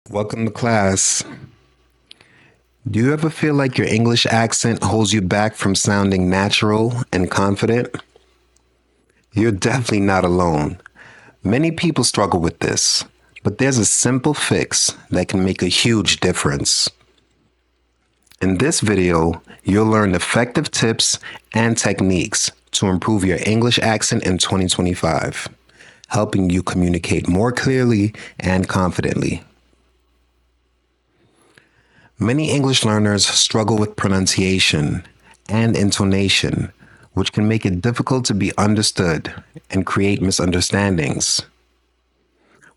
Welcome to class. Do you ever feel like your English accent holds you back from sounding natural and confident? You're definitely not alone. Many people struggle with this, but there's a simple fix that can make a huge difference. In this video, you'll learn effective tips and techniques to improve your English accent in 2025, helping you communicate more clearly and confidently. Many English learners struggle with pronunciation and intonation, which can make it difficult to be understood and create misunderstandings.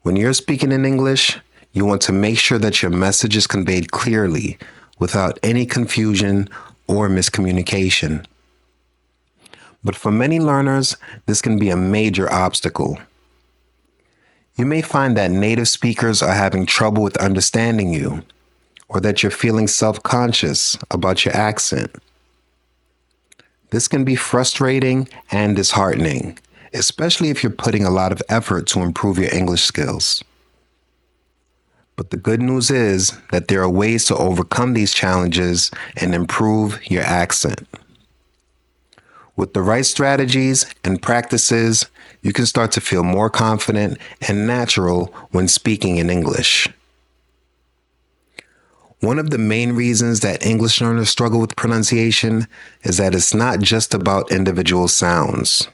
When you're speaking in English, you want to make sure that your message is conveyed clearly without any confusion or miscommunication. But for many learners, this can be a major obstacle. You may find that native speakers are having trouble with understanding you, or that you're feeling self-conscious about your accent. This can be frustrating and disheartening, especially if you're putting a lot of effort to improve your English skills. But the good news is that there are ways to overcome these challenges and improve your accent. With the right strategies and practices, you can start to feel more confident and natural when speaking in English. One of the main reasons that English learners struggle with pronunciation is that it's not just about individual sounds.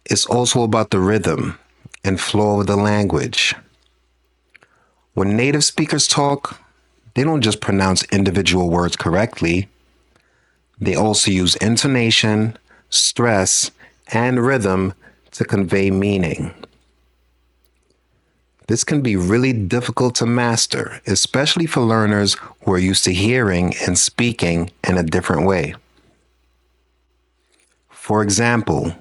It's also about the rhythm and flow of the language. When native speakers talk, they don't just pronounce individual words correctly. They also use intonation, stress, and rhythm to convey meaning. This can be really difficult to master, especially for learners who are used to hearing and speaking in a different way. For example,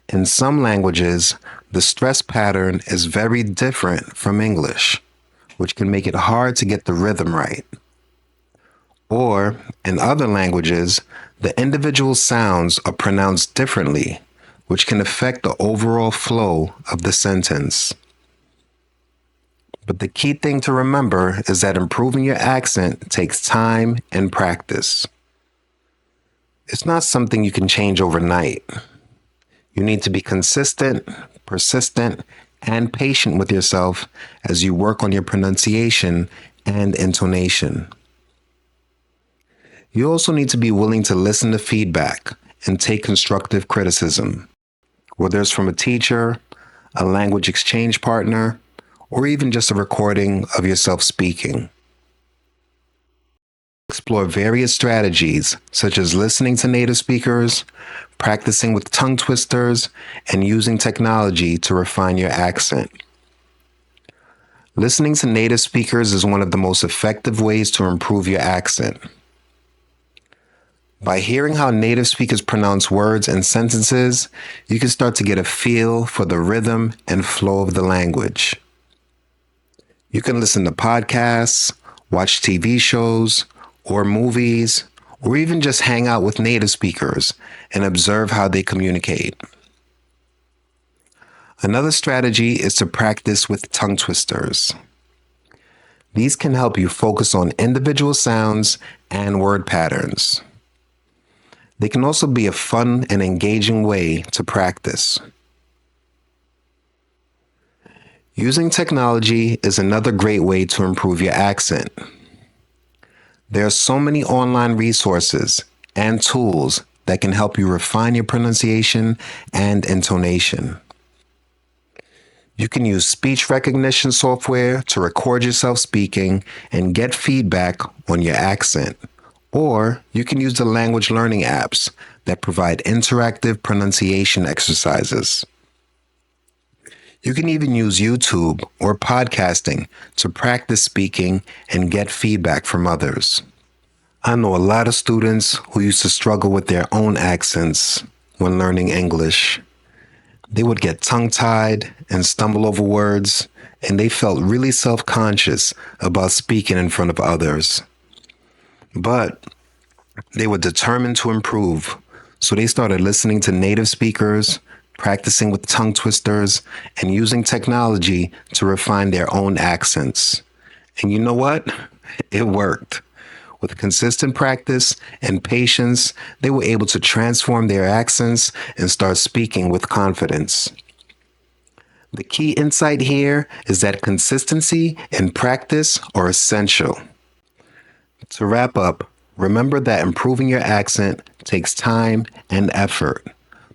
in some languages, the stress pattern is very different from English, which can make it hard to get the rhythm right. Or, in other languages, the individual sounds are pronounced differently, which can affect the overall flow of the sentence. But the key thing to remember is that improving your accent takes time and practice. It's not something you can change overnight. You need to be consistent, persistent, and patient with yourself as you work on your pronunciation and intonation. You also need to be willing to listen to feedback and take constructive criticism, whether it's from a teacher, a language exchange partner, or even just a recording of yourself speaking. Explore various strategies such as listening to native speakers, practicing with tongue twisters, and using technology to refine your accent. Listening to native speakers is one of the most effective ways to improve your accent. By hearing how native speakers pronounce words and sentences, you can start to get a feel for the rhythm and flow of the language. You can listen to podcasts, watch TV shows, or movies, or even just hang out with native speakers and observe how they communicate. Another strategy is to practice with tongue twisters. These can help you focus on individual sounds and word patterns. They can also be a fun and engaging way to practice. Using technology is another great way to improve your accent. There are so many online resources and tools that can help you refine your pronunciation and intonation. You can use speech recognition software to record yourself speaking and get feedback on your accent, or you can use the language learning apps that provide interactive pronunciation exercises. You can even use YouTube or podcasting to practice speaking and get feedback from others. I know a lot of students who used to struggle with their own accents when learning English. They would get tongue-tied and stumble over words, and they felt really self-conscious about speaking in front of others. But they were determined to improve, so they started listening to native speakers, practicing with tongue twisters, and using technology to refine their own accents. And you know what? It worked. With consistent practice and patience, they were able to transform their accents and start speaking with confidence. The key insight here is that consistency and practice are essential. To wrap up, remember that improving your accent takes time and effort.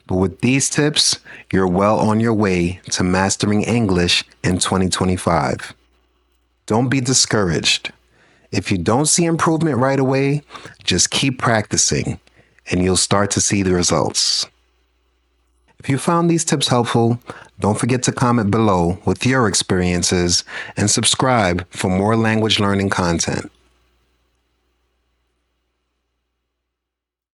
But with these tips, you're well on your way to mastering English in 2025. Don't be discouraged. If you don't see improvement right away, just keep practicing and you'll start to see the results. If you found these tips helpful, don't forget to comment below with your experiences and subscribe for more language learning content.